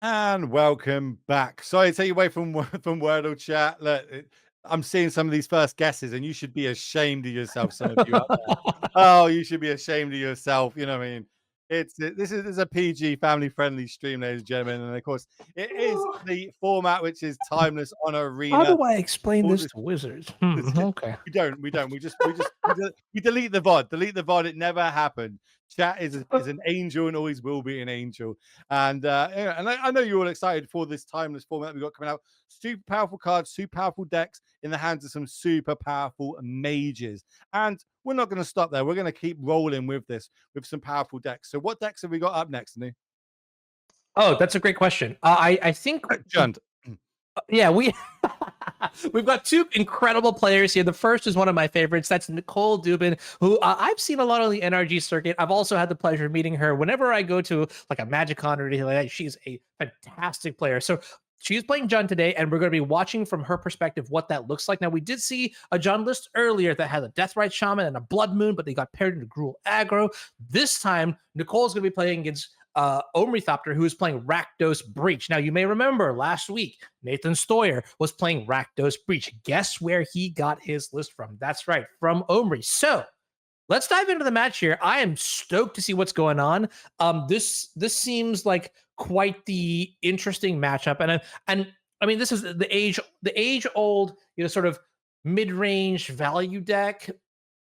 And welcome back. Sorry to take you away from from Wordle chat. Look, I'm seeing some of these first guesses, and you should be ashamed of yourself. Some of you out there. Oh, you should be ashamed of yourself. You know what I mean? This is a PG family friendly stream, ladies and gentlemen, and of course, it is the format which is timeless on How Arena. do I explain All this this to wizards? Okay. we don't. We delete the VOD. Delete the VOD. It never happened. Chat is an angel and always will be an angel. And yeah, and I know you're all excited for this timeless format we've got coming out. Super powerful cards, super powerful decks in the hands of some super powerful mages. And we're not going to stop there. We're going to keep rolling with this with some powerful decks. So what decks have we got up next, Anu? Oh, that's a great question. I think Jund. yeah, we've got two incredible players here. The first is one of my favorites. That's Nicole Dubin, who I've seen a lot on the NRG circuit. I've also had the pleasure of meeting her whenever I go to like a Magic Con or anything like that. She's a fantastic player. So she's playing Jun today, and we're going to be watching from her perspective what that looks like. Now, we did see a Jun list earlier that had a Deathrite Shaman and a Blood Moon, but they got paired into Gruul aggro. This time, Nicole's going to be playing against Omrithopter, who is playing Rakdos Breach. Now, you may remember last week, Nathan Stoyer was playing Rakdos Breach. Guess where he got his list from? That's right, from Omri. So let's dive into the match here. I am stoked to see what's going on. This seems like quite the interesting matchup, and I mean, this is the age old, sort of mid range value deck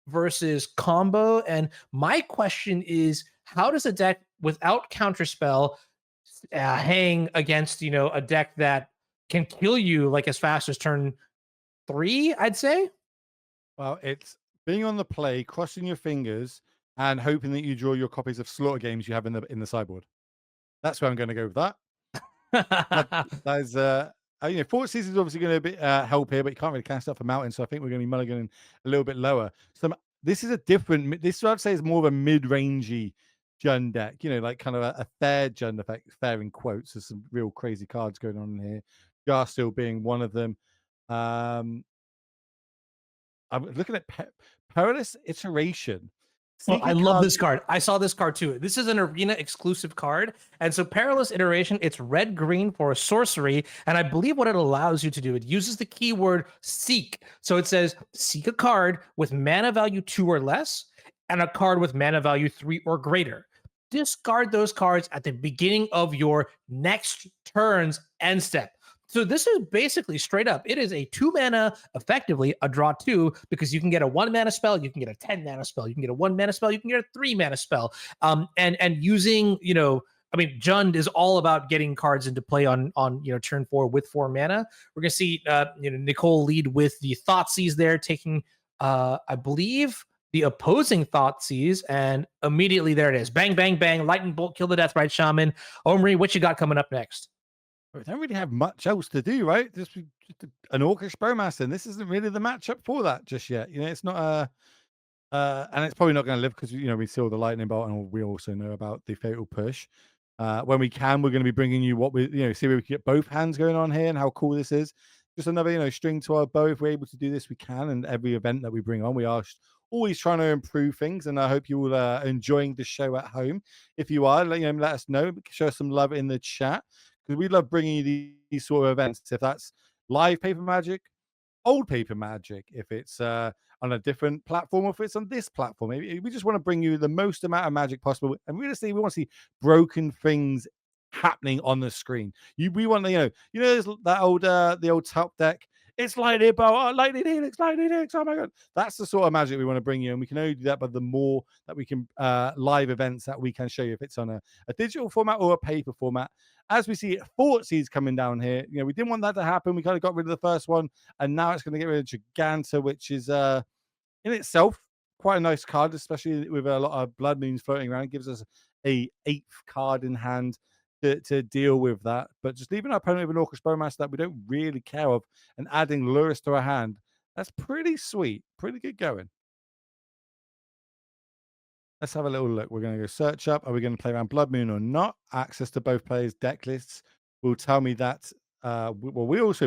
versus combo. And my question is, how does a deck without counterspell hang against a deck that can kill you like as fast as turn 3? I'd say. Well, it's being on the play, crossing your fingers, and hoping that you draw your copies of Slaughter games you have in the sideboard. That's where I'm going to go with that. That is, Fort Season is obviously going to be help here, but you can't really cast up a mountain, so I think we're going to be mulliganing a little bit lower. So this is a different. This I'd say is more of a mid-rangey Jund deck. Like kind of a fair Jund effect, fair in quotes. There's some real crazy cards going on in here. Jar still being one of them. Um, I'm looking at Perilous Iteration. Well, Seek I a love card. this card. I saw this card too. This is an arena exclusive card. And so Perilous Iteration, it's red green for a sorcery. And I believe what it allows you to do, it uses the keyword seek. So it says seek a card with mana value 2 or less and a card with mana value 3 or greater. Discard those cards at the beginning of your next turn's end step. So this is basically straight up. It is a 2 mana, effectively a draw 2, because you can get a 1 mana spell, you can get a 10 mana spell, you can get a 1 mana spell, you can get a 3 mana spell. And using, I mean, Jund is all about getting cards into play on turn 4 with 4 mana. We're gonna see Nicole lead with the Thoughtseize there, taking I believe the opposing Thoughtseize, and immediately there it is. Bang, bang, bang, lightning bolt, kill the Deathrite Shaman. Omri, what you got coming up next? We don't really have much else to do, right? Just an Orcish Bowmaster, and this isn't really the matchup for that just yet. It's not and it's probably not going to live because we see all the lightning bolt, and we also know about the fatal push. When we can, we're going to be bringing you what we see where we can get both hands going on here, and how cool this is. Just another string to our bow. If we're able to do this, we can. And every event that we bring on, we are always trying to improve things. And I hope you all are enjoying the show at home. If you are, let us know. Show us some love in the chat, because we love bringing you these sort of events. If that's live paper magic, old paper magic, if it's on a different platform, or if it's on this platform, we just want to bring you the most amount of magic possible. And we want to see broken things happening on the screen. We want there's that old the old top deck. It's lightning bolt, lightning helix, lightning helix. Oh my god, that's the sort of magic we want to bring you, and we can only do that by the more that we can live events that we can show you, if it's on a digital format or a paper format. As we see Thoughtseize coming down here, we didn't want that to happen. We kind of got rid of the first one, and now it's going to get rid of Giganta, which is in itself quite a nice card, especially with a lot of blood moons floating around. It gives us a 8th card in hand to deal with that. But just leaving our opponent with an Orcish Bowmaster that we don't really care of, and adding Lurrus to our hand, that's pretty sweet. Pretty good going. Let's have a little look. We're going to go search up. Are we going to play around Blood Moon or not? Access to both players' deck lists will tell me that. We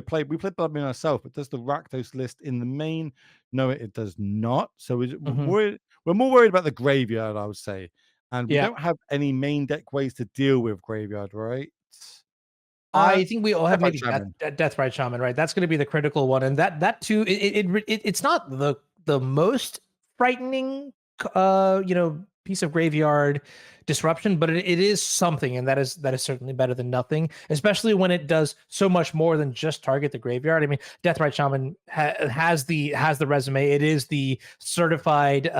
played Blood Moon ourselves, but does the Rakdos list in the main? No, it does not. So Mhm. we're more worried about the graveyard, I would say. And we Yeah. don't have any main deck ways to deal with graveyard, right? I think we all have Deathright maybe Shaman. Deathrite Shaman, right? That's going to be the critical one, and that too. It's not the most frightening, piece of graveyard disruption, but it is something, and that is certainly better than nothing. Especially when it does so much more than just target the graveyard. I mean, Deathrite Shaman has the resume. It is the certified.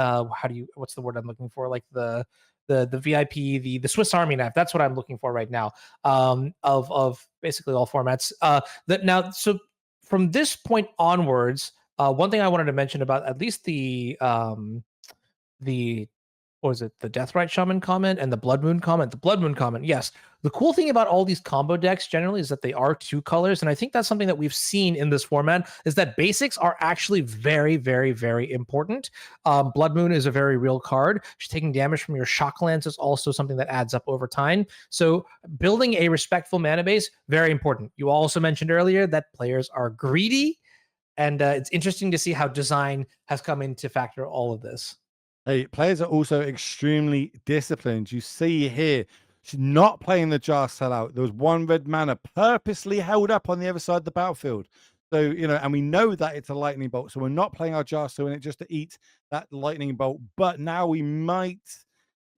What's the word I'm looking for? Like the VIP, the Swiss Army knife. That's what I'm looking for right now. Of basically all formats. That now, so from this point onwards, one thing I wanted to mention about at least the what was it, the Deathrite Shaman comment and the Blood Moon comment? The Blood Moon comment, yes. The cool thing about all these combo decks generally is that they are 2 colors, and I think that's something that we've seen in this format is that basics are actually very, very, very important. Blood Moon is a very real card. Taking damage from your shock lance is also something that adds up over time. So building a respectful mana base, very important. You also mentioned earlier that players are greedy, and it's interesting to see how design has come in to factor all of this. Hey, players are also extremely disciplined. You see here, she's not playing the jar sellout. There was 1 red mana purposely held up on the other side of the battlefield. So, and we know that it's a lightning bolt. So we're not playing our jar so in it just to eat that lightning bolt. But now we might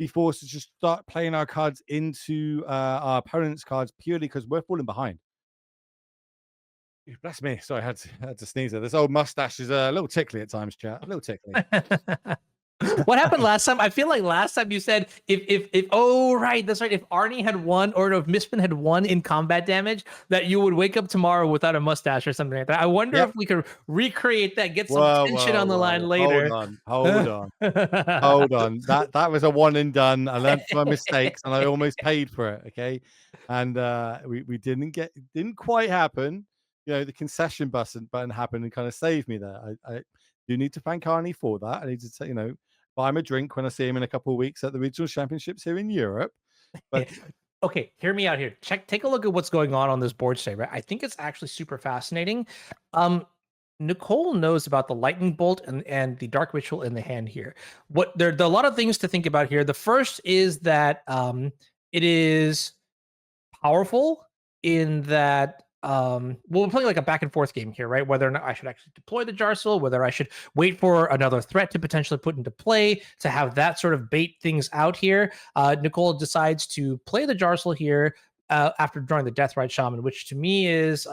be forced to just start playing our cards into our opponent's cards purely because we're falling behind. Bless me. Sorry, I had to sneeze there. This old mustache is a little tickly at times, chat. A little tickly. What happened last time? I feel like last time you said if oh right, that's right. If Arnie had won or if Mispin had won in combat damage, that you would wake up tomorrow without a mustache or something like that. I wonder if we could recreate that, get some tension on the line later. Hold on. Hold on. That was a one and done. I learned from my mistakes and I almost paid for it. Okay. And we didn't quite happen. The concession button happened and kind of saved me there. I do need to thank Arnie for that. I need to say, buy him a drink when I see him in a couple of weeks at the regional championships here in Europe. But okay, hear me out here. Take a look at what's going on this board today, right? I think it's actually super fascinating. Nicole knows about the lightning bolt and the dark ritual in the hand here. There are a lot of things to think about here. The first is that it is powerful in that we're playing like a back and forth game here, right? Whether or not I should actually deploy the jar soul, whether I should wait for another threat to potentially put into play to have that sort of bait things out here. Nicole decides to play the jar soul here after drawing the Deathrite Shaman, which to me is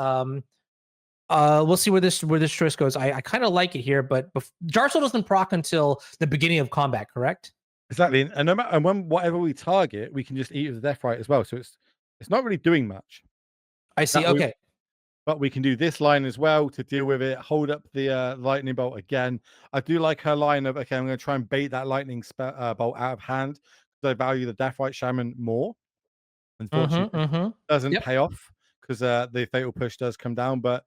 we'll see where this choice goes. I kind of like it here, but jar soul doesn't proc until the beginning of combat, correct? Exactly, and no matter and when whatever we target, we can just eat with the Deathrite as well. So it's not really doing much. I see. Okay. But we can do this line as well to deal with it. Hold up the lightning bolt again. I do like her line of, okay, I'm going to try and bait that lightning bolt out of hand because I value the Deathrite Shaman more. Unfortunately, it doesn't pay off because the Fatal Push does come down. But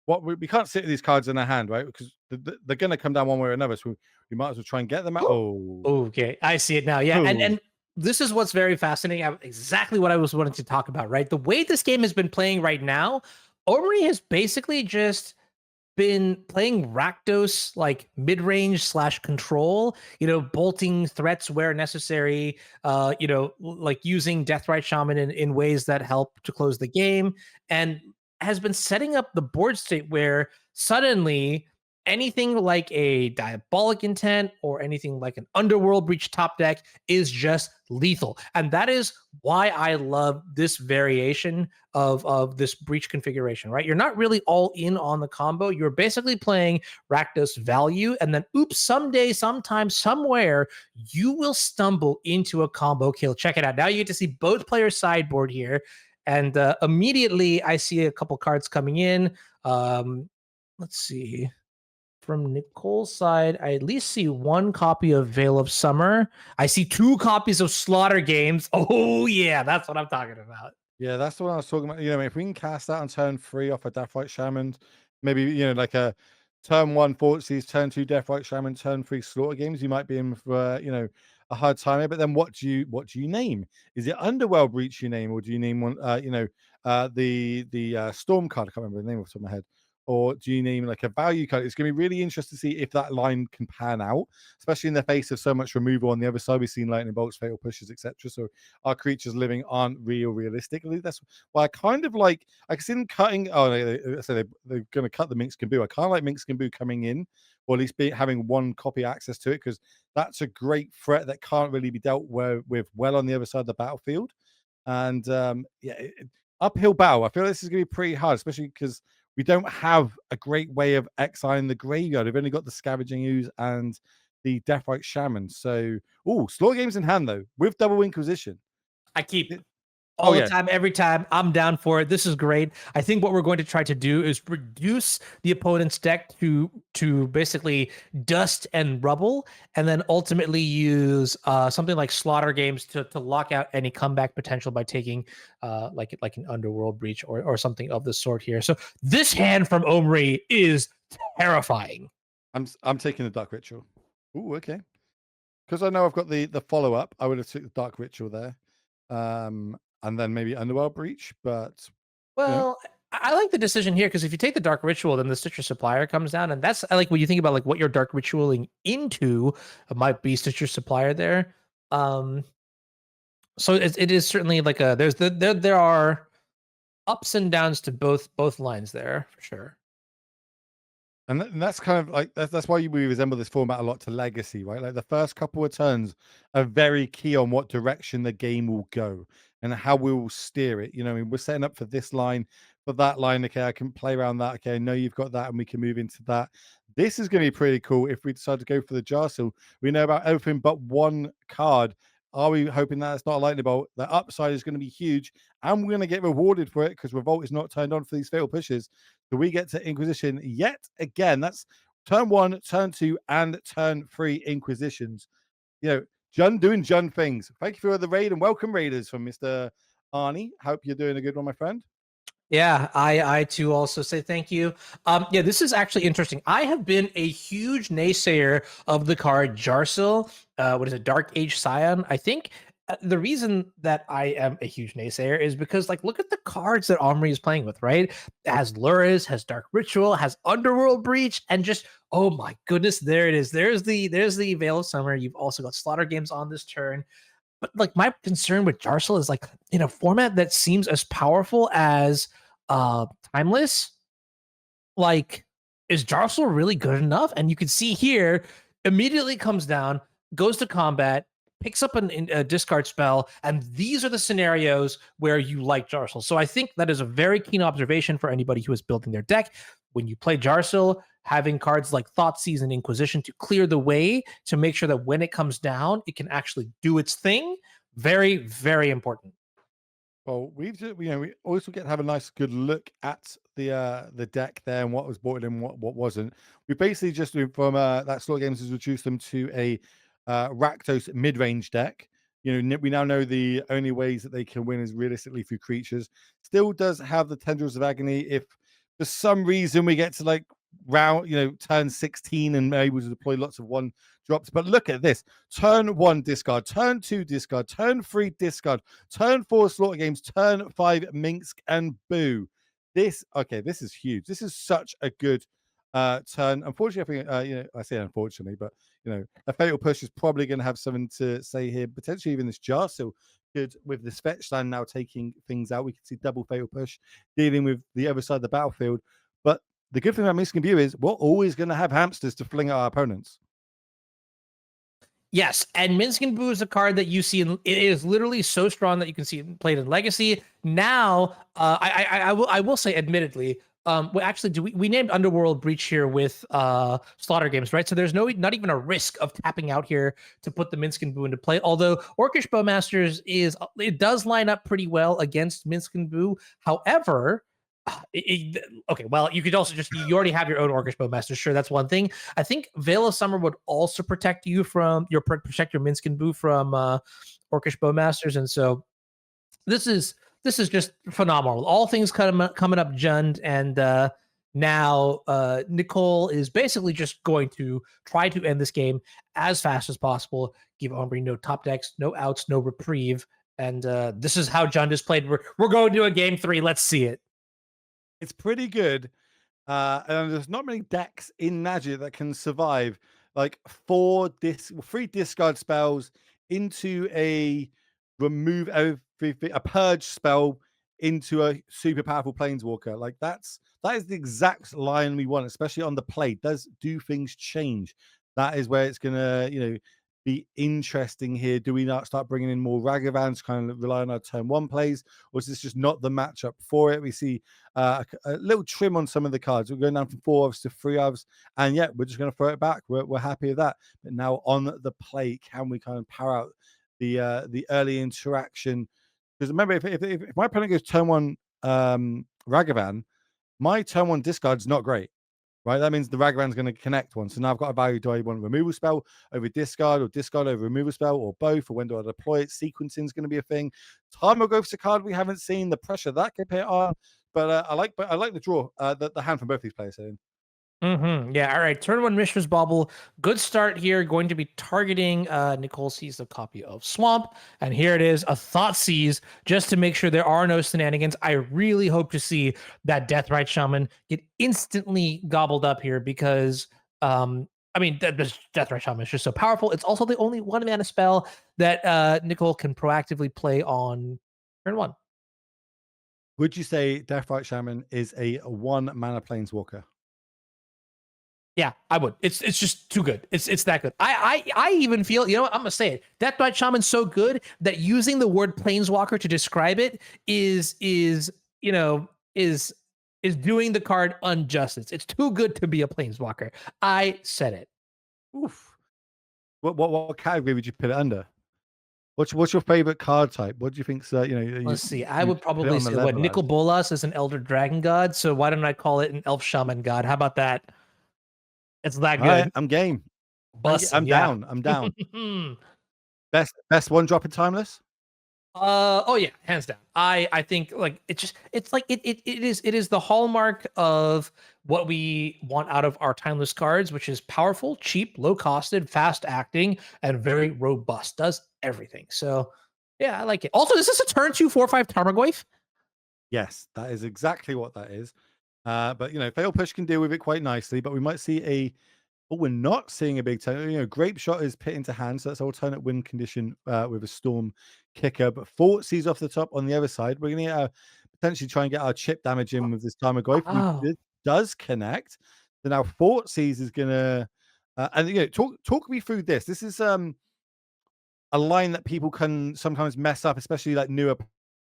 we can't sit with these cards in our hand, right? Because they're going to come down one way or another. So we might as well try and get them out. Oh, okay. I see it now. Yeah. And this is what's very fascinating. Exactly what I was wanting to talk about, right? The way this game has been playing right now, Omri has basically just been playing Rakdos like mid-range / control, bolting threats where necessary, like using Deathrite Shaman in ways that help to close the game, and has been setting up the board state where suddenly anything like a Diabolic Intent or anything like an Underworld Breach top deck is just lethal. And that is why I love this variation of this Breach configuration, right? You're not really all in on the combo. You're basically playing Rakdos value, and then oops, someday, sometime, somewhere, you will stumble into a combo kill. Check it out. Now you get to see both players' sideboard here. And immediately I see a couple cards coming in. Let's see. From Nicole's side, I at least see 1 copy of Veil of Summer. I see 2 copies of Slaughter Games. Oh, yeah, that's what I'm talking about. Yeah, that's the one I was talking about. If we can cast that on turn 3 off a Deathrite Shaman, maybe, like a turn 1 Thoughtseize, turn 2 Deathrite Shaman, turn 3 Slaughter Games, you might be in for, a hard time here. But then what do you name? Is it Underworld Breach you name, or do you name one, the Storm card? I can't remember the name off the top of my head. or do you name like a value card? It's going to be really interesting to see if that line can pan out, especially in the face of so much removal on the other side. We've seen lightning bolts, fatal pushes, etc. So our creatures living aren't realistically. That's why I kind of like. I can see them cutting. Oh, they're going to cut the Minx Boo. I kind of like Minx Boo coming in, or at least having one copy access to it, because that's a great threat that can't really be dealt with well on the other side of the battlefield. And uphill battle. I feel this is going to be pretty hard, especially because we don't have a great way of exiling the graveyard. We've only got the Scavenging Ooze and the Deathrite Shaman. So, Slaughter Games in hand, though, with Double Inquisition. I keep all the time, every time. I'm down for it. This is great. I think what we're going to try to do is reduce the opponent's deck to basically dust and rubble, and then ultimately use something like Slaughter Games to lock out any comeback potential by taking like an Underworld Breach or something of the sort here. So this hand from Omri is terrifying. I'm taking the Dark Ritual. Ooh, okay. Because I know I've got the follow-up, I would have took the Dark Ritual there. And then maybe Underworld Breach, but well, I like the decision here, because if you take the Dark Ritual, then the Stitcher Supplier comes down, and that's, I like when you think about like what you're Dark Ritualing into, it might be Stitcher Supplier there. So it is certainly like there are ups and downs to both lines there for sure. And that's kind of like that's why we resemble this format a lot to Legacy, right? Like the first couple of turns are very key on what direction the game will go and how we will steer it. I mean, we're setting up for this line, for that line. Okay, I can play around that. Okay, I know you've got that, and we can move into that. This is going to be pretty cool if we decide to go for the Jar Seal. We know about everything but one card. Are we hoping that it's not a lightning bolt? The upside is going to be huge, and we're going to get rewarded for it because Revolt is not turned on for these fatal pushes. So we get to Inquisition yet again. That's turn 1, turn 2, and turn 3 Inquisitions. Jun doing Jun things. Thank you for the raid, and welcome raiders from Mr. Arnie. Hope you're doing a good one, my friend. Yeah, I too also say thank you. Yeah, this is actually interesting. I have been a huge naysayer of the card Jarsil. What is it, Dark Age Scion? I think the reason that I am a huge naysayer is because, like, look at the cards that Omri is playing with, right? It has Luris, has Dark Ritual, has Underworld Breach, and just, oh my goodness, there it is. There's the Veil of Summer. You've also got Slaughter Games on this turn. But like, my concern with Jarsil is, like, in a format that seems as powerful as Timeless, like, is Jarsil really good enough? And you can see here, immediately comes down, goes to combat, picks up a discard spell, and these are the scenarios where you like Jarsil. So I think that is a very keen observation for anybody who is building their deck. When you play Jarsil, having cards like Thoughtseize and Inquisition to clear the way, to make sure that when it comes down, it can actually do its thing. Very, very important. Well, we also get to have a nice, good look at the deck there and what was bought in and what wasn't. We basically just from that Slaughter Games has reduced them to a Rakdos mid-range deck. We now know the only ways that they can win is realistically through creatures. Still does have the Tendrils of Agony. If for some reason we get to like round, turn 16 and able to deploy lots of one drops. But look at this: turn 1 discard, turn 2 discard, turn 3 discard, turn 4 Slaughter Games, turn 5 Minx and Boo. This is huge. This is such a good turn. Unfortunately, I think I say unfortunately, but a fatal push is probably going to have something to say here. Potentially even this Jar Seal could, with this fetch land now taking things out. We can see double fatal push dealing with the other side of the battlefield. But the good thing about Minsk and View is we're always going to have hamsters to fling at our opponents. Yes, and Minsk and Boo is a card that you see. It is literally so strong that you can see it played in Legacy. Now, I will say, admittedly, actually, we named Underworld Breach here with Slaughter Games, right? So there's not even a risk of tapping out here to put the Minsk and Boo into play. Although Orcish Bowmasters it does line up pretty well against Minsk and Boo. However, okay, well, you could also you already have your own Orcish Bowmaster. Sure, that's one thing. I think Veil of Summer would also protect you from protect your Minsk and Boo from Orcish Bowmasters, and so this is just phenomenal. All things coming up, Jund, and now Nicole is basically just going to try to end this game as fast as possible. Give Omri no top decks, no outs, no reprieve, and this is how Jund is played. We're going to a game 3. Let's see it. It's pretty good, And there's not many decks in Magic that can survive like three discard spells into a remove everything, a purge spell into a super powerful planeswalker. Like that is the exact line we want, especially on the play. Do things change? That is where it's gonna, be interesting here. Do we not start bringing in more Ragavans, kind of rely on our turn one plays, or is this just not the matchup for it? We see a little trim on some of the cards. We're going down from 4 ofs to 3 ofs, and yeah, we're just going to throw it back. We're happy with that. But now on the play, can we kind of power out the early interaction? Because remember, if my opponent goes turn one Ragavan, my turn one discard's not great. Right, that means the Ragavan's going to connect one. So now I've got a value. Do I want a removal spell over discard, or discard over removal spell, or both? Or when do I deploy it? Sequencing is going to be a thing. Time will go for a card we haven't seen. The pressure that can put on. But I like the draw, the hand from both these players. Yeah. All right. Turn one Mishra's Bauble. Good start here. Going to be targeting. Nicole sees a copy of Swamp, and here it is, a Thoughtseize, just to make sure there are no shenanigans. I really hope to see that Deathrite Shaman get instantly gobbled up here because, I mean, this Deathrite Shaman is just so powerful. It's also the only 1-mana spell that Nicole can proactively play on turn one. Would you say Deathrite Shaman is a 1-mana planeswalker? Yeah, I would. It's just too good. It's that good. I even feel, you know what, I'm gonna say it. Deathrite Shaman's so good that using the word planeswalker to describe it is doing the card injustice. It's too good to be a planeswalker. I said it. Oof. What category would you put it under? What's your favorite card type? What do you think? Let's see. I you would put it probably on the say what level Nicol as? Bolas is an Elder Dragon God. So why don't I call it an Elf Shaman God? How about that? It's that All right, good. I'm game. Bussin', I'm yeah. down. I'm down. Best one drop in timeless. Oh yeah, hands down. I think like it is the hallmark of what we want out of our timeless cards, which is powerful, cheap, low costed, fast acting, and very robust. Does everything. So yeah, I like it. Also, is this a turn 2/4/5 Tarmogoyf? Yes, that is exactly what that is. But fail push can deal with it quite nicely. But we might see we're not seeing a big turn. Grape shot is pit into hand, so that's alternate win condition with a storm kicker. But Fortseas off the top on the other side. We're going to potentially try and get our chip damage in with this Tarmogoyf. Oh, It does connect. So now Fortseas is going to, and talk me through this. This is a line that people can sometimes mess up, especially like newer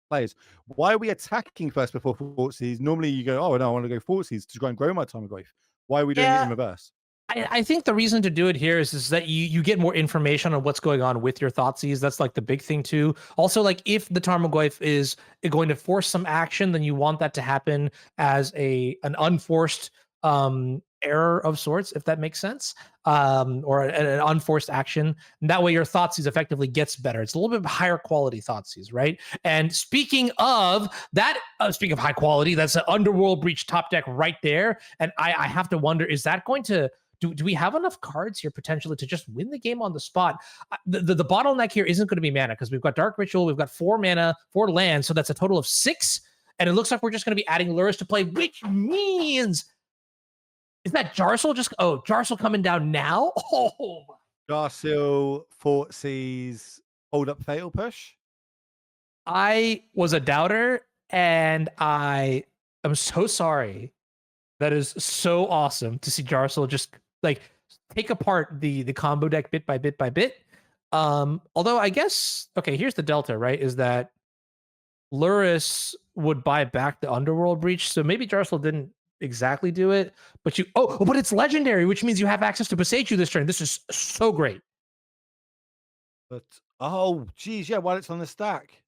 players. Why are we attacking first before Fortseas? Normally you go, oh no, I want to go Fortseas to try and grow my Tarmogoyf. Why are we doing it in yeah. reverse? I think the reason to do it here is that you get more information on what's going on with your Thoughtseize. That's like the big thing too. Also, like if the Tarmogoyf is going to force some action, then you want that to happen as an unforced error of sorts, if that makes sense, or an unforced action. And that way, your Thoughtseize effectively gets better. It's a little bit higher quality Thoughtseize, right? And speaking of that, speaking of high quality, that's an Underworld Breach top deck right there. And I have to wonder, is that going to do we have enough cards here potentially to just win the game on the spot? The bottleneck here isn't going to be mana because we've got Dark Ritual, we've got 4 mana, 4 lands, so that's a total of 6. And it looks like we're just going to be adding Lurrus to play, which means is that Jarsel Jarsel coming down now? Oh, Garcill, Fortseas, hold up fatal push. I was a doubter, and I am so sorry. That is so awesome to see Jarsel just like take apart the combo deck bit by bit by bit. Although I guess okay, here's the delta, right? Is that Lurrus would buy back the Underworld Breach, so maybe Jarsel didn't exactly do it, but but it's legendary, which means you have access to Boseiju this turn. This is so great. But oh geez, yeah, while it's on the stack.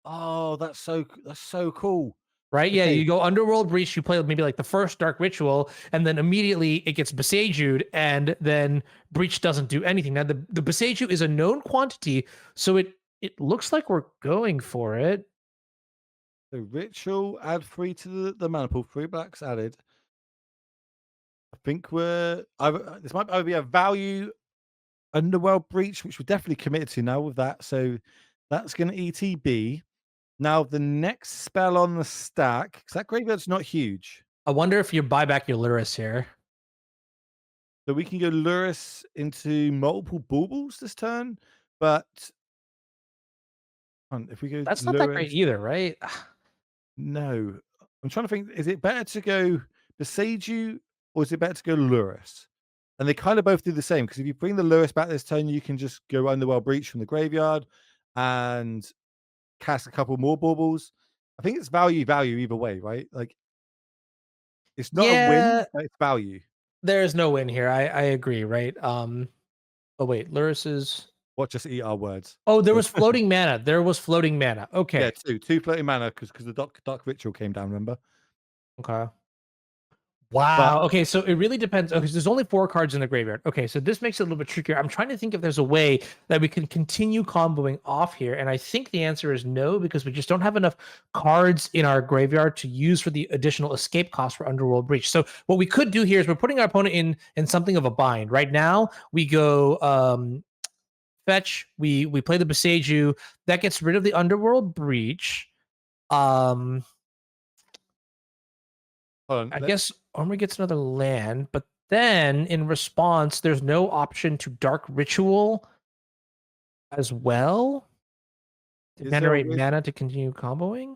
Oh, that's so cool. Right? Yeah, Okay, you go Underworld Breach, you play maybe like the first Dark Ritual, and then immediately it gets Besiege'd, and then Breach doesn't do anything. Now, the Besiege'd is a known quantity, so it looks like we're going for it. so ritual, add 3 to the mana pool, 3 blacks added. I think this might either be a value Underworld Breach, which we're definitely committed to now with that. So that's going to ETB. Now the next spell on the stack, because that graveyard's not huge. I wonder if you buy back your Lurrus here. So we can go Lurrus into multiple baubles this turn, but if we go That's not that great Lurrus, either, right? no. I'm trying to think, is it better to go Beseiju or is it better to go Lurrus? And they kind of both do the same because if you bring the Lurrus back this turn, you can just go Underworld Breach from the graveyard and cast a couple more baubles. I think it's value either way, right? Like it's not a win, Yeah, but it's value. there's no win here. I agree, right? Oh wait, Lurrus is. Watch us eat our words. Oh, there was floating mana. There was floating mana. Yeah, Okay. two floating mana because the dark ritual came down. Remember, Okay. but Wow. Okay, so it really depends. Okay, so there's only 4 cards in the graveyard. Okay, so this makes it a little bit trickier. I'm trying to think if there's a way that we can continue comboing off here, and I think the answer is no because we just don't have enough cards in our graveyard to use for the additional escape cost for Underworld Breach. So what we could do here is we're putting our opponent in something of a bind. Right now, we go fetch. We play the Beseiju. That gets rid of the Underworld Breach. hold on. I guess Omri gets another land, but then in response, there's no option to Dark Ritual as well to Is there a generate way? mana to continue comboing.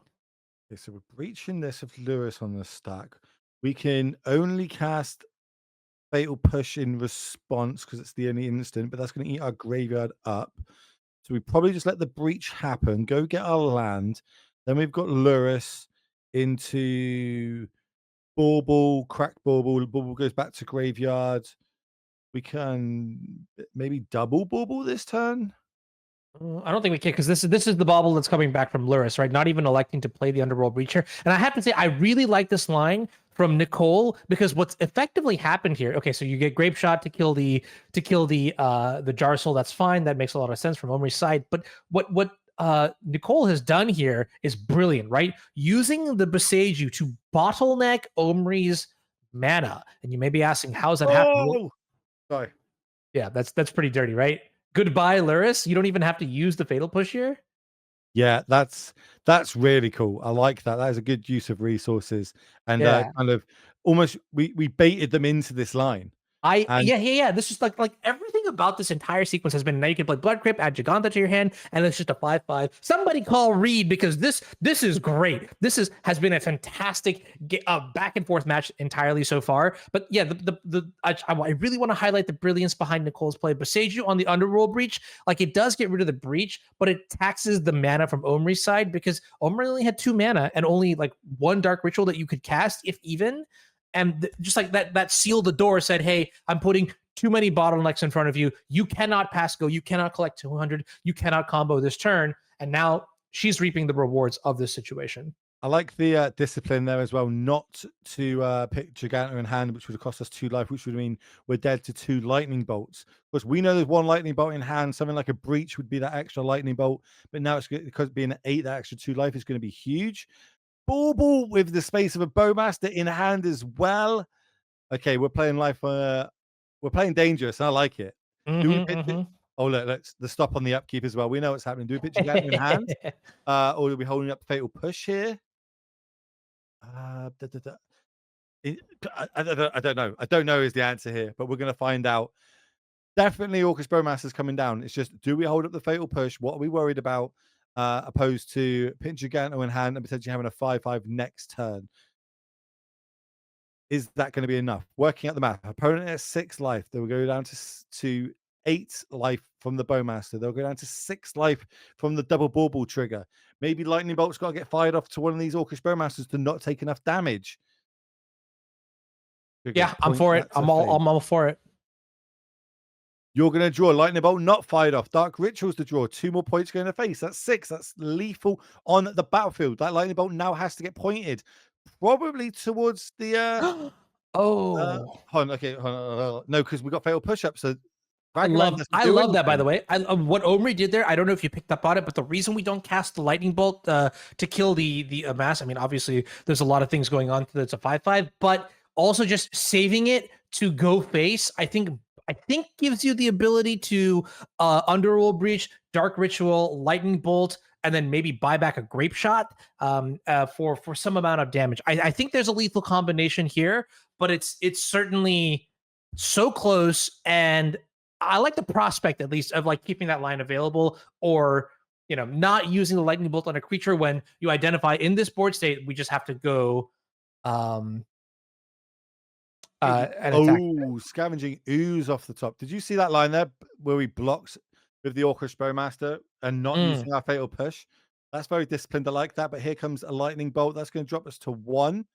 Okay, so we're breaching this of Lewis on the stack. We can only cast Fatal Push in response because it's the only instant, but that's going to eat our graveyard up. So we probably just let the breach happen, go get our land. Then we've got Lurrus into Bauble, crack Bauble. Bauble goes back to graveyard. We can maybe double Bauble this turn. I don't think we can because this is the bauble that's coming back from Lurrus, right? Not even electing to play the Underworld Breacher. And I have to say, I really like this line from Nicole because what's effectively happened here. Okay, so you get Grape Shot to kill the Jarsoul. That's fine. That makes a lot of sense from Omri's side. But what Nicole has done here is brilliant, right? Using the Beseiju to bottleneck Omri's mana. And you may be asking, how's that happen? Oh, sorry. Yeah, that's pretty dirty, right? Goodbye, Lurrus. You don't even have to use the Fatal Push here. Yeah, that's really cool. I like that. That is a good use of resources, and Yeah. kind of almost we baited them into this line. And Yeah. This is like everything about this entire sequence has been now you can play Blood Crypt, add Giganta to your hand, and it's just a 5/5. Somebody call Reed because this is great. Has been a fantastic back and forth match entirely so far. But yeah, I really want to highlight the brilliance behind Nicole's play. Beseiju on the Underworld Breach, like it does get rid of the breach, but it taxes the mana from Omri's side because Omri only had 2 mana and only like 1 Dark Ritual that you could cast, if even. And just like that sealed the door, said, hey, I'm putting too many bottlenecks in front of you. You cannot pass go. You cannot collect 200. You cannot combo this turn. And now she's reaping the rewards of this situation. I like the discipline there as well, not to pick Giganta in hand, which would cost us 2 life, which would mean we're dead to 2 lightning bolts. Because we know there's 1 lightning bolt in hand. Something like a breach would be that extra lightning bolt, but now it's because being an 8, that extra 2 life is going to be huge. Bauble with the space of a Bowmaster in hand as well. Okay, we're playing we're playing dangerous. I like it. Do we pitch it? Oh, look, let's the stop on the upkeep as well. We know what's happening. Do we pitch Giganta in hand? Or are we holding up Fatal Push here? I don't know. I don't know is the answer here, but we're going to find out. Definitely Orcus Bowmaster's coming down. It's just, do we hold up the Fatal Push? What are we worried about? Opposed to Pinch Giganto in hand and potentially having a 5/5 next turn. Is that going to be enough? Working out the math. Opponent has 6 life. They will go down to 8 life from the Bowmaster. They'll go down to 6 life from the double Bauble trigger. Maybe Lightning Bolt's got to get fired off to one of these Orcish Bowmasters to not take enough damage. Yeah, I'm for it. I'm all for it. You're going to draw Lightning Bolt, not fired off. Dark Rituals to draw. 2 more points going to face. That's 6. That's lethal on the battlefield. That Lightning Bolt now has to get pointed. Probably towards the... Oh. Hold on, okay. Hold on. No, because we got Fatal Push-Up, so... I love that, by the way. What Omri did there, I don't know if you picked up on it, but the reason we don't cast the Lightning Bolt to kill the Amass, I mean, obviously, there's a lot of things going on that's a 5/5, but also just saving it to go face, I think gives you the ability to Underworld Breach, Dark Ritual, Lightning Bolt, and then maybe buy back a grape shot for some amount of damage. I think there's a lethal combination here, but it's certainly so close, and I like the prospect at least of like keeping that line available, or not using the lightning bolt on a creature when you identify in this board state we just have to go an attack. Scavenging Ooze off the top. Did you see that line there where we blocked with the Orcish Bowmaster and not using our Fatal Push? That's very disciplined. I like that. But here comes a Lightning Bolt. That's going to drop us to 1.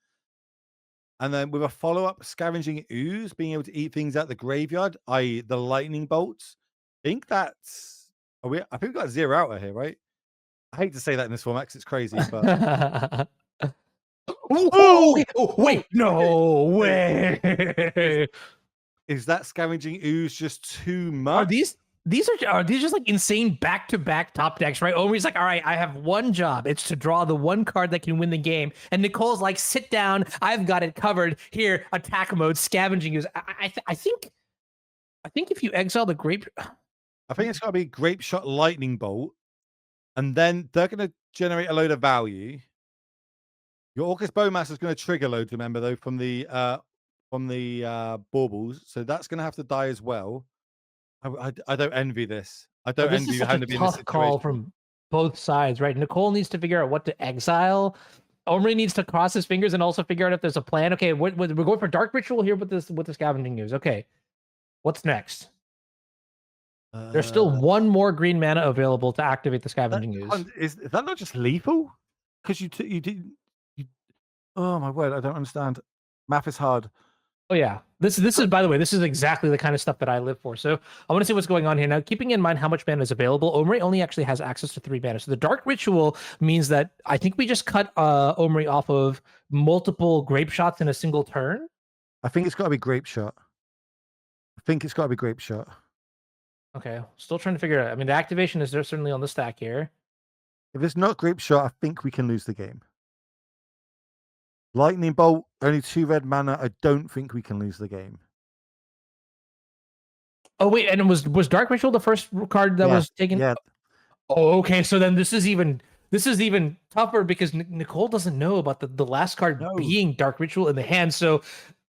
And then with a follow-up Scavenging Ooze, being able to eat things out the graveyard, i.e. the Lightning Bolts. I think that's... I think we've got a 0 outer here, right? I hate to say that in this format because it's crazy, but... Wait, no way. Is that Scavenging Ooze just too much? Are these just like insane back-to-back top decks, right? Omri's like, all right, I have one job. It's to draw the one card that can win the game. And Nicole's like, sit down. I've got it covered. Here, attack mode, Scavenging Ooze. I think if you exile the grape... I think it's got to be Grape Shot Lightning Bolt. And then they're going to generate a load of value. Your Orcish Bowmaster is going to trigger loads, remember, though, from the baubles. So that's going to have to die as well. I don't envy this. I don't envy you having to be in this situation. Call from both sides, right? Nicole needs to figure out what to exile. Omri needs to cross his fingers and also figure out if there's a plan. Okay, we're going for Dark Ritual here with the Scavenging Ooze. Okay, what's next? There's still one more green mana available to activate the Scavenging Ooze. Is that not just lethal? Because you did. Oh my word! I don't understand. Math is hard. Oh yeah, this is, by the way, this is exactly the kind of stuff that I live for. So I want to see what's going on here now. Keeping in mind how much mana is available, Omri only actually has access to 3 mana. So the Dark Ritual means that I think we just cut Omri off of multiple grape shots in a single turn. I think it's got to be Grape Shot. Okay, still trying to figure it out. I mean, the activation is there certainly on the stack here. If it's not Grape Shot, I think we can lose the game. Lightning Bolt, only 2 red mana. I don't think we can lose the game. Oh wait, and was Dark Ritual the first card that was taken? Yeah. Oh, okay. So then this is even tougher because Nicole doesn't know about the last card being Dark Ritual in the hand. So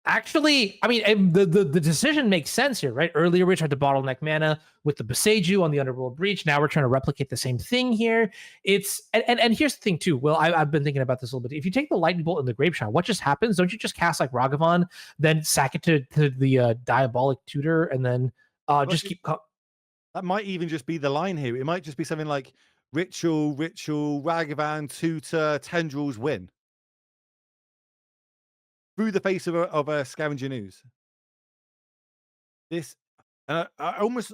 actually, I mean, the decision makes sense here, right? Earlier we tried to bottleneck mana with the Boseiju on the Underworld Breach. Now we're trying to replicate the same thing here. It's and here's the thing too. Well, I've been thinking about this a little bit. If you take the Lightning Bolt and the Grape Shot, what just happens? Don't you just cast like Ragavan, then sack it to the Diabolic Tutor, and then just keep... That might even just be the line here. It might just be something like Ritual, Ragavan, Tutor, Tendrils win. Through the face of a Scavenging Ooze. This, and I almost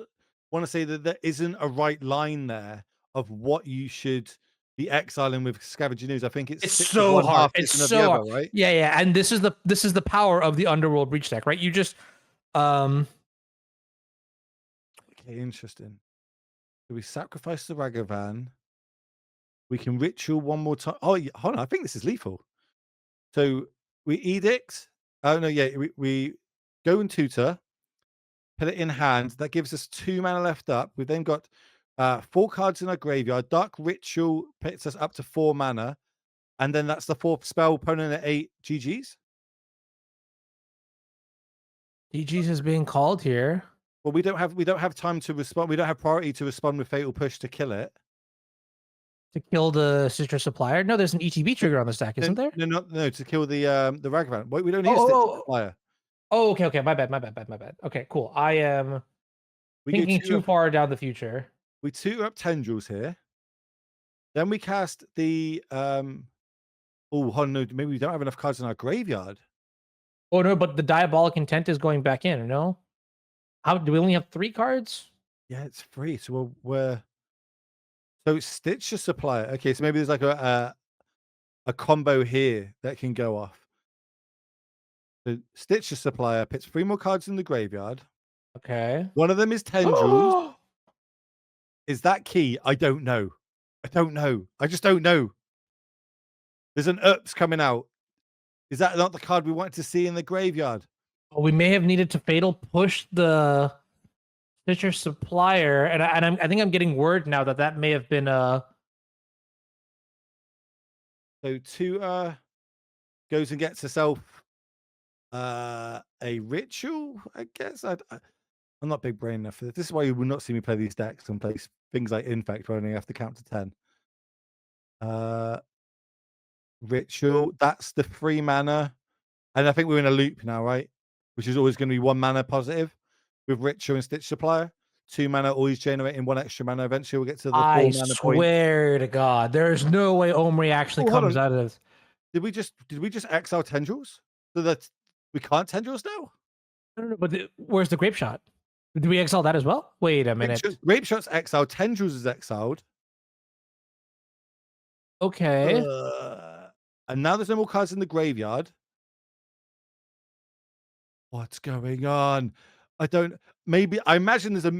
want to say that there isn't a right line there of what you should be exiling with Scavenging Ooze. I think it's so hard. It's so hard, right? Yeah. And this is the power of the Underworld Breach deck, right? You just Okay, interesting. So we sacrifice the Ragavan. We can Ritual one more time. Oh, hold on. I think this is lethal. So we Edict. Oh, no, yeah. We go and Tutor. Put it in hand. That gives us 2 mana left up. We've then got 4 cards in our graveyard. Dark Ritual puts us up to 4 mana. And then that's the 4th spell. Opponent at 8 GGs. GGs is being called here. Well, we don't have time to respond. We don't have priority to respond with Fatal Push to kill it. To kill the Citrus Supplier? No, there's an ETB trigger on the stack, isn't there? No, to kill the Ragavan. Wait, we don't need a Citrus Supplier. Oh, okay. My bad. Okay, cool. I am thinking too far down the future. We tutor up Tendrils here. Then we cast the oh no, maybe we don't have enough cards in our graveyard. Oh no, but the Diabolic Intent is going back in, no? How do we only have 3 cards? Yeah, it's free. So we're so Stitch the Supplier. Okay, so maybe there's like a combo here that can go off. So Stitch the Supplier puts 3 more cards in the graveyard. Okay. One of them is Tendrils. Is that key? I don't know. I just don't know. There's an Ups coming out. Is that not the card we wanted to see in the graveyard? Oh, we may have needed to Fatal Push the Stitcher Supplier, and I think I'm getting word now that may have been So Tutor goes and gets herself a ritual, I guess. I'm not big brain enough for this. This is why you will not see me play these decks and play things like Infect where I only have to count to 10. Ritual, that's the 3 mana. And I think we're in a loop now, right? Which is always going to be 1 mana positive with Ritual and Stitch Supplier. 2 mana always generating 1 extra mana. Eventually we'll get to the 4 I mana point. swear to God, there's no way Omri actually Hold comes on. out of this. Did we just exile Tendrils? So that we can't Tendrils now? No, but where's the Grape Shot? Did we exile that as well? Wait a minute. Grape Shot's exiled. Tendrils is exiled. Okay. And now there's no more cards in the graveyard. What's going on? I don't. Maybe I imagine there's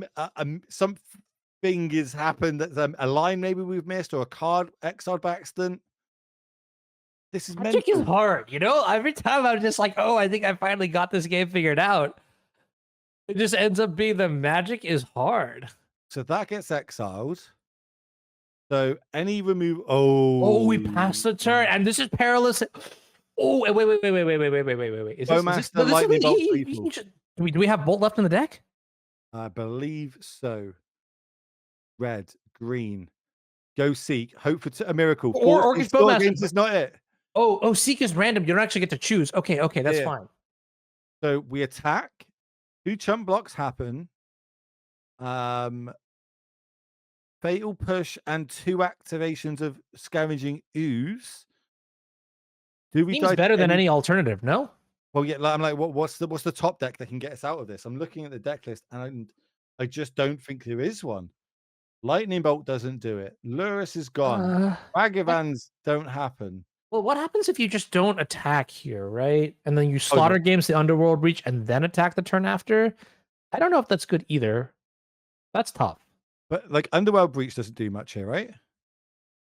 something has happened that's a line maybe we've missed or a card exiled by accident. This is Magic is hard, you know. Every time I'm just like, oh, I think I finally got this game figured out. It just ends up being the magic is hard. So that gets exiled. So any remove. Oh, we passed the turn, and this is perilous. Oh, wait. Is Bowmaster, Lightning Bolt, lethal. Do we have Bolt left in the deck? I believe so. Red, green. Go Seek. Hope for a miracle. Or Orchid Bowmaster. Games is not it. Oh, Seek is random. You don't actually get to choose. Okay, that's fine. So we attack. 2 chump blocks happen. Fatal Push and 2 activations of Scavenging Ooze. Do we Seems better than any alternative, no? Well, yeah, I'm like, what's the top deck that can get us out of this? I'm looking at the deck list, and I just don't think there is one. Lightning Bolt doesn't do it. Lurrus is gone. Ragavans don't happen. Well, what happens if you just don't attack here, right? And then you slaughter games the Underworld Breach and then attack the turn after? I don't know if that's good either. That's tough. But like Underworld Breach doesn't do much here, right?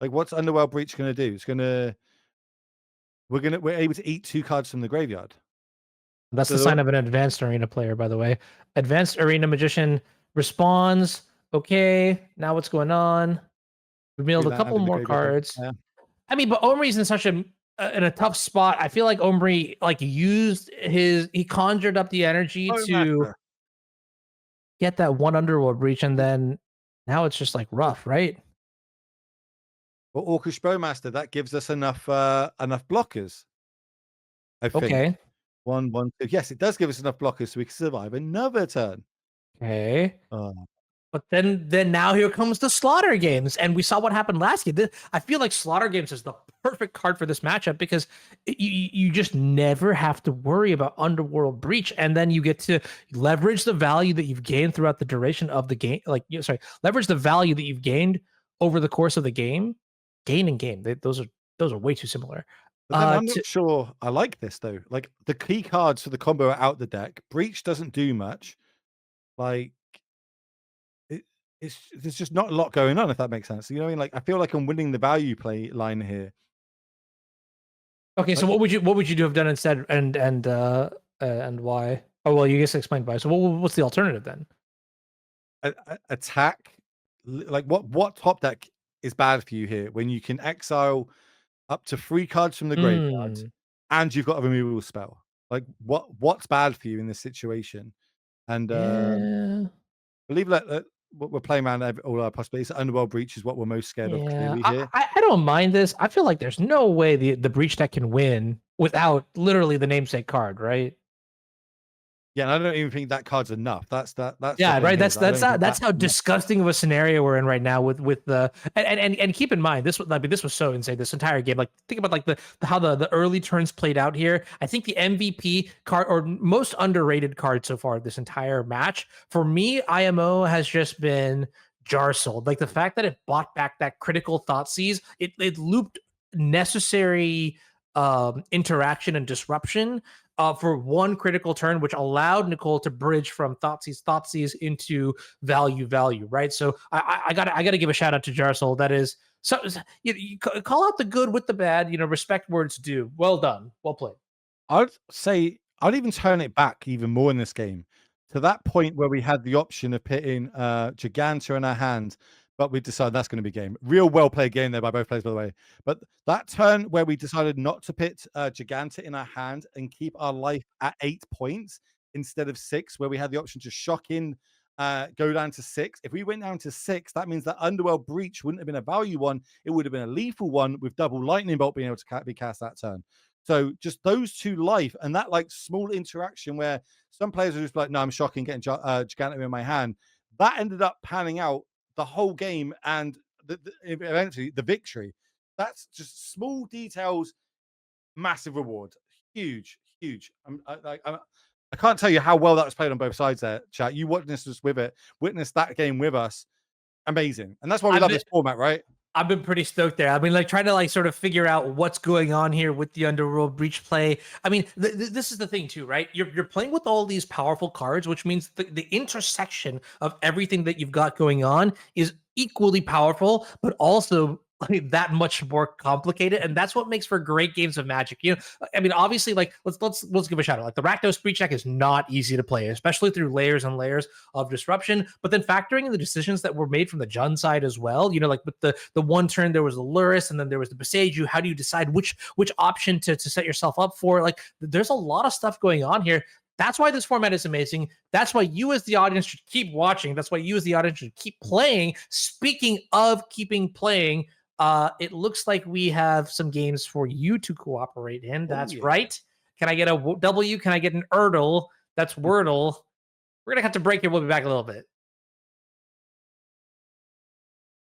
Like what's Underworld Breach going to do? It's going to we're able to eat 2 cards from the graveyard. That's the sign of an Advanced Arena player, by the way. Advanced Arena Magician responds. Okay, now what's going on? We milled a couple more cards. Yeah. I mean, but Omri's in such in a tough spot. I feel like Omri he conjured up the energy to get that 1 Underworld Breach, and then now it's just like rough, right? Well, Orcish Bowmaster, that gives us enough blockers. I think. Okay. 1, 1, 2. Yes, it does give us enough blockers so we can survive another turn. Okay. But then now here comes the Slaughter Games, and we saw what happened last game. I feel like Slaughter Games is the perfect card for this matchup because you just never have to worry about Underworld Breach, and then you get to leverage the value that you've gained throughout the duration of the game. Leverage the value that you've gained over the course of the game. Gain and game. Those are way too similar. But then I'm not sure I like this though. Like the key cards for the combo are out the deck. Breach doesn't do much. Like there's just not a lot going on, if that makes sense. You know what I mean? Like I feel like I'm winning the value play line here. Okay, so what would you have done instead, and why? Oh well, you just explained why. So what's the alternative then? Attack. Like what top deck is bad for you here when you can exile up to 3 cards from the graveyard and you've got a removal spell? Like what's bad for you in this situation? And believe that we're playing around all our possibilities. Underworld Breach is what we're most scared of clearly here. I don't mind this. I feel like there's no way the Breach deck can win without literally the namesake card, right? Yeah, and I don't even think that card's enough. That's yeah, right. That's how disgusting of a scenario we're in right now with the and keep in mind this was so insane this entire game. Like think about like how the early turns played out here. I think the MVP card or most underrated card so far this entire match for me, IMO has just been Jarsold. Like the fact that it bought back that critical Thoughtseize, it looped necessary interaction and disruption for 1 critical turn, which allowed Nicole to bridge from Thoughtseize into value, right? So I gotta give a shout out to Jarsold. That is, so you call out the good with the bad. Respect where it's due. Well done, well played. I'd say I'd even turn it back even more in this game to that point where we had the option of putting Giganta in our hand, but we decided that's going to be game. Real well played game there by both players, by the way. But that turn where we decided not to pit Giganta in our hand and keep our life at 8 points instead of 6, where we had the option to shock in, go down to 6. If we went down to 6, that means that Underworld Breach wouldn't have been a value one. It would have been a lethal one with double Lightning Bolt being able to be cast that turn. So just those 2 life and that like small interaction where some players are just like, no, I'm shocking, getting Giganta in my hand. That ended up panning out the whole game and eventually the victory. That's just small details, massive reward, huge. I can't tell you how well that was played on both sides there, chat. You witnessed us with it, witnessed that game with us. Amazing, and that's why we love this format, right? I've been pretty stoked there. I mean, like trying to like sort of figure out what's going on here with the Underworld Breach play. I mean, this is the thing too, right? You're playing with all these powerful cards, which means the intersection of everything that you've got going on is equally powerful, but also like that much more complicated, and that's what makes for great games of Magic. You know, I mean, obviously, like let's give a shout out. Like the Rakdos Breach deck is not easy to play, especially through layers and layers of disruption. But then factoring in the decisions that were made from the Jun side as well. You know, like with the one turn there was the Luris, and then there was the Beseiju. How do you decide which option to set yourself up for? Like, there's a lot of stuff going on here. That's why this format is amazing. That's why you as the audience should keep watching. That's why you as the audience should keep playing. Speaking of keeping playing, it looks like we have some games for you to cooperate in. That's right. Can I get a W? Can I get an Erdle? That's Wordle. We're going to have to break here. We'll be back in a little bit.